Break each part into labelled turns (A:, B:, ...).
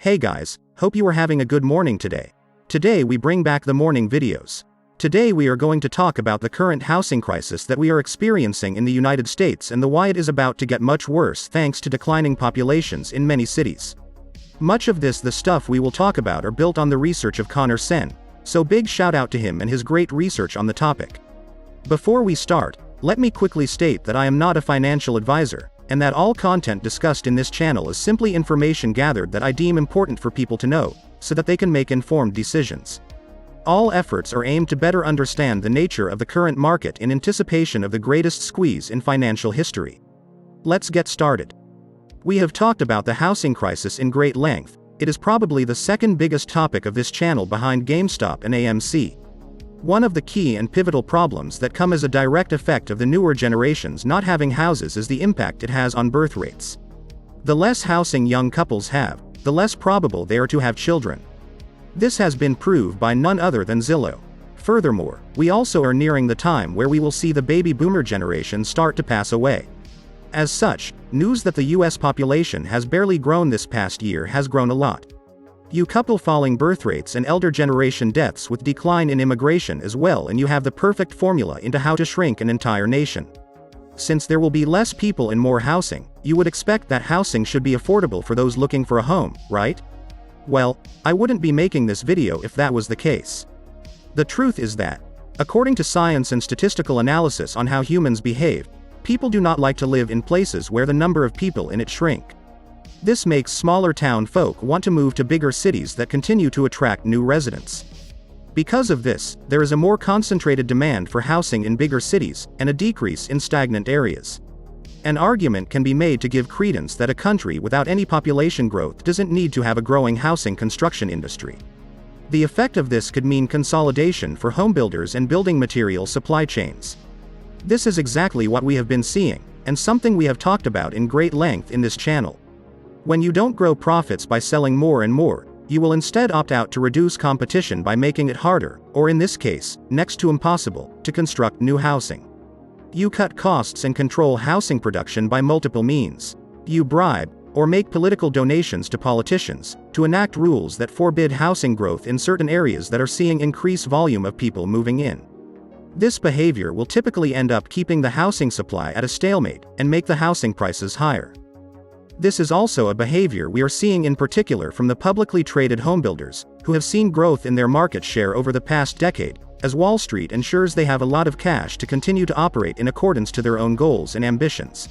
A: Hey guys, hope you are having a good morning today. Today we bring back the morning videos. Today we are going to talk about the current housing crisis that we are experiencing in the United States and why it is about to get much worse thanks to declining populations in many cities. Much of the stuff we will talk about are built on the research of Connor Sen, so big shout out to him and his great research on the topic. Before we start, let me quickly state that I am not a financial advisor, and that all content discussed in this channel is simply information gathered that I deem important for people to know, so that they can make informed decisions. All efforts are aimed to better understand the nature of the current market in anticipation of the greatest squeeze in financial history. Let's get started. We have talked about the housing crisis in great length. It is probably the second biggest topic of this channel behind GameStop and AMC. One of the key and pivotal problems that come as a direct effect of the newer generations not having houses is the impact it has on birth rates. The less housing young couples have, the less probable they are to have children. This has been proved by none other than Zillow. Furthermore, we also are nearing the time where we will see the baby boomer generation start to pass away. As such, news that the US population has barely grown this past year has grown a lot. You couple falling birth rates and elder generation deaths with decline in immigration as well, and you have the perfect formula into how to shrink an entire nation. Since there will be less people and more housing, you would expect that housing should be affordable for those looking for a home, right? Well, I wouldn't be making this video if that was the case. The truth is that, according to science and statistical analysis on how humans behave, people do not like to live in places where the number of people in it shrink. This makes smaller town folk want to move to bigger cities that continue to attract new residents. Because of this, there is a more concentrated demand for housing in bigger cities, and a decrease in stagnant areas. An argument can be made to give credence that a country without any population growth doesn't need to have a growing housing construction industry. The effect of this could mean consolidation for homebuilders and building material supply chains. This is exactly what we have been seeing, and something we have talked about in great length in this channel. When you don't grow profits by selling more and more, you will instead opt out to reduce competition by making it harder, or in this case, next to impossible, to construct new housing. You cut costs and control housing production by multiple means. You bribe, or make political donations to politicians, to enact rules that forbid housing growth in certain areas that are seeing increased volume of people moving in. This behavior will typically end up keeping the housing supply at a stalemate, and make the housing prices higher. This is also a behavior we are seeing in particular from the publicly traded homebuilders, who have seen growth in their market share over the past decade, as Wall Street ensures they have a lot of cash to continue to operate in accordance to their own goals and ambitions.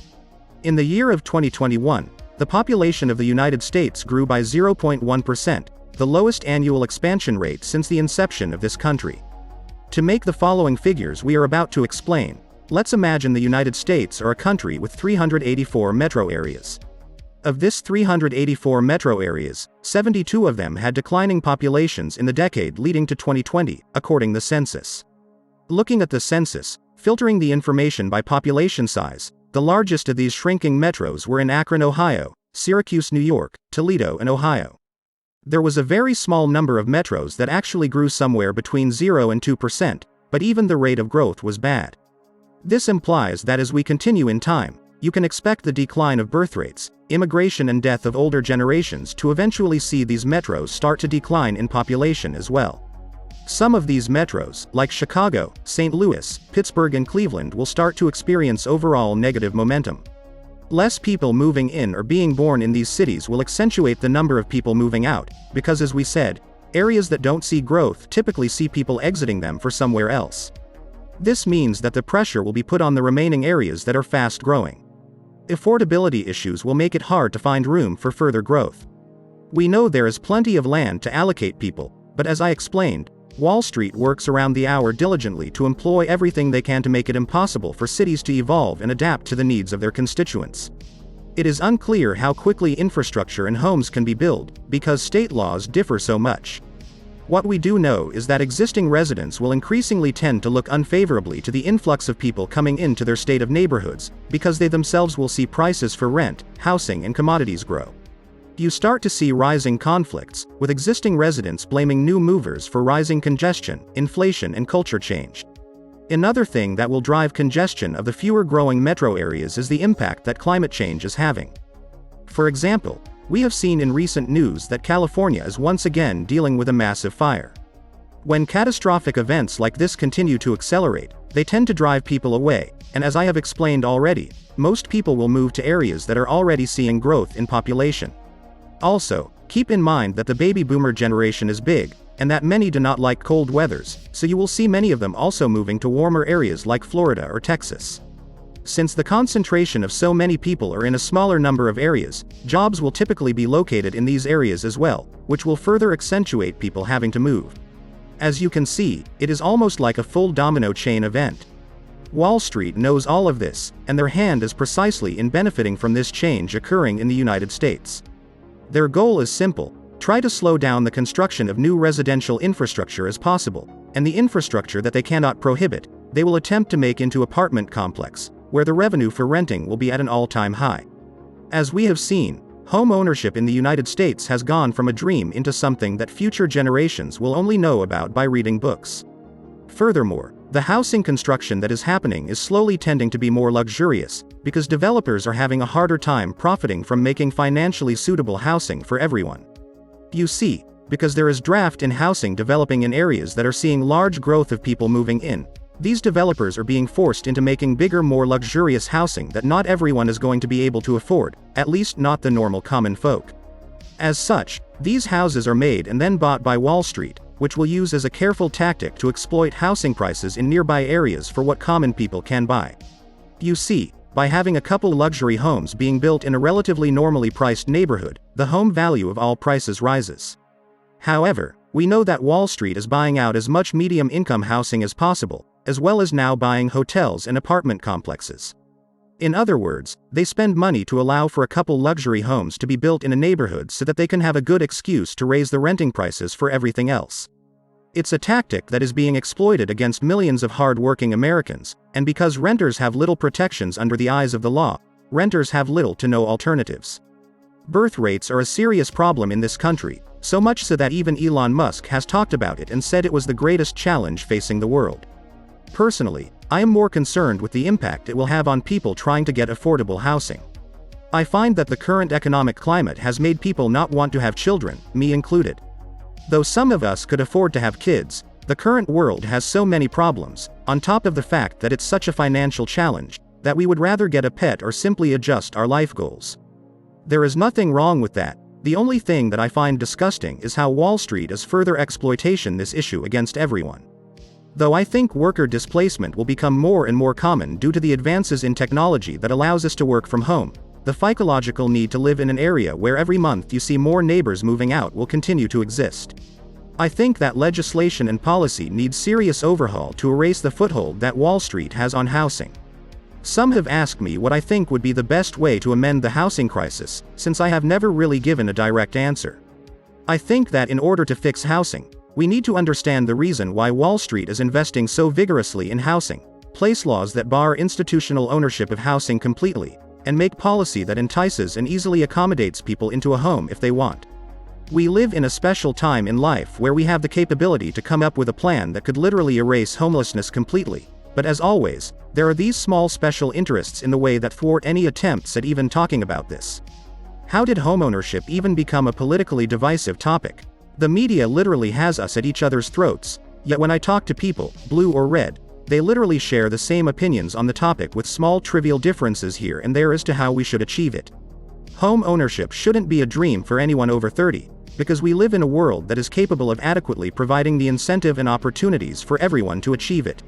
A: In the year of 2021, the population of the United States grew by 0.1%, the lowest annual expansion rate since the inception of this country. To make the following figures we are about to explain, let's imagine the United States are a country with 384 metro areas. Of this 384 metro areas, 72 of them had declining populations in the decade leading to 2020, according to the census. Looking at the census, filtering the information by population size, the largest of these shrinking metros were in Akron, Ohio, Syracuse, New York, Toledo, and Ohio. There was a very small number of metros that actually grew somewhere between 0 and 2%, but even the rate of growth was bad. This implies that as we continue in time, you can expect the decline of birth rates, immigration and death of older generations to eventually see these metros start to decline in population as well. Some of these metros, like Chicago, St. Louis, Pittsburgh and Cleveland, will start to experience overall negative momentum. Less people moving in or being born in these cities will accentuate the number of people moving out, because as we said, areas that don't see growth typically see people exiting them for somewhere else. This means that the pressure will be put on the remaining areas that are fast growing. Affordability issues will make it hard to find room for further growth. We know there is plenty of land to allocate people, but as I explained, Wall Street works around the hour diligently to employ everything they can to make it impossible for cities to evolve and adapt to the needs of their constituents. It is unclear how quickly infrastructure and homes can be built, because state laws differ so much. What we do know is that existing residents will increasingly tend to look unfavorably to the influx of people coming into their state of neighborhoods, because they themselves will see prices for rent, housing and commodities grow. You start to see rising conflicts, with existing residents blaming new movers for rising congestion, inflation and culture change. Another thing that will drive congestion of the fewer growing metro areas is the impact that climate change is having. For example, We have seen in recent news that California is once again dealing with a massive fire. When catastrophic events like this continue to accelerate, they tend to drive people away, and as I have explained already, most people will move to areas that are already seeing growth in population. Also, keep in mind that the baby boomer generation is big, and that many do not like cold weathers, so you will see many of them also moving to warmer areas like Florida or Texas. Since the concentration of so many people are in a smaller number of areas, jobs will typically be located in these areas as well, which will further accentuate people having to move. As you can see, it is almost like a full domino chain event. Wall Street knows all of this, and their hand is precisely in benefiting from this change occurring in the United States. Their goal is simple: try to slow down the construction of new residential infrastructure as possible, and the infrastructure that they cannot prohibit, they will attempt to make into apartment complex, where the revenue for renting will be at an all-time high. As we have seen, home ownership in the United States has gone from a dream into something that future generations will only know about by reading books. Furthermore, the housing construction that is happening is slowly tending to be more luxurious, because developers are having a harder time profiting from making financially suitable housing for everyone. You see, because there is draft in housing developing in areas that are seeing large growth of people moving in, these developers are being forced into making bigger, more luxurious housing that not everyone is going to be able to afford, at least not the normal common folk. As such, these houses are made and then bought by Wall Street, which will use as a careful tactic to exploit housing prices in nearby areas for what common people can buy. You see, by having a couple luxury homes being built in a relatively normally priced neighborhood, the home value of all prices rises. However, we know that Wall Street is buying out as much medium-income housing as possible, as well as now buying hotels and apartment complexes. In other words, they spend money to allow for a couple luxury homes to be built in a neighborhood so that they can have a good excuse to raise the renting prices for everything else. It's a tactic that is being exploited against millions of hard-working Americans, and because renters have little protections under the eyes of the law, renters have little to no alternatives. Birth rates are a serious problem in this country, so much so that even Elon Musk has talked about it and said it was the greatest challenge facing the world. Personally, I am more concerned with the impact it will have on people trying to get affordable housing. I find that the current economic climate has made people not want to have children, me included. Though some of us could afford to have kids, the current world has so many problems, on top of the fact that it's such a financial challenge, that we would rather get a pet or simply adjust our life goals. There is nothing wrong with that. The only thing that I find disgusting is how Wall Street is further exploiting this issue against everyone. Though I think worker displacement will become more and more common due to the advances in technology that allows us to work from home, the psychological need to live in an area where every month you see more neighbors moving out will continue to exist. I think that legislation and policy need serious overhaul to erase the foothold that Wall Street has on housing. Some have asked me what I think would be the best way to amend the housing crisis, since I have never really given a direct answer. I think that in order to fix housing, we need to understand the reason why Wall Street is investing so vigorously in housing, place laws that bar institutional ownership of housing completely, and make policy that entices and easily accommodates people into a home if they want. We live in a special time in life where we have the capability to come up with a plan that could literally erase homelessness completely, but as always, there are these small special interests in the way that thwart any attempts at even talking about this. How did homeownership even become a politically divisive topic? The media literally has us at each other's throats, yet when I talk to people, blue or red, they literally share the same opinions on the topic with small trivial differences here and there as to how we should achieve it. Home ownership shouldn't be a dream for anyone over 30, because we live in a world that is capable of adequately providing the incentive and opportunities for everyone to achieve it.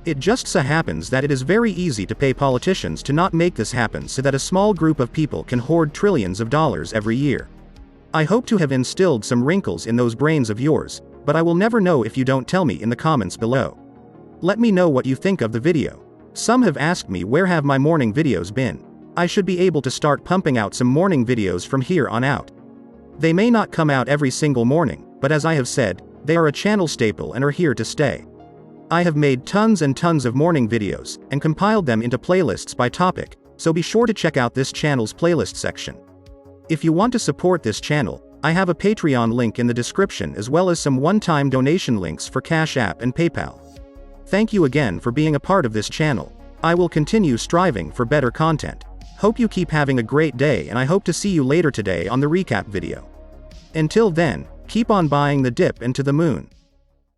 A: It just so happens that it is very easy to pay politicians to not make this happen so that a small group of people can hoard trillions of dollars every year. I hope to have instilled some wrinkles in those brains of yours, but I will never know if you don't tell me in the comments below. Let me know what you think of the video. Some have asked me where have my morning videos been. I should be able to start pumping out some morning videos from here on out. They may not come out every single morning, but as I have said, they are a channel staple and are here to stay. I have made tons and tons of morning videos, and compiled them into playlists by topic, so be sure to check out this channel's playlist section. If you want to support this channel, I have a Patreon link in the description as well as some one-time donation links for Cash App and PayPal. Thank you again for being a part of this channel. I will continue striving for better content. Hope you keep having a great day, and I hope to see you later today on the recap video. Until then, keep on buying the dip into the moon.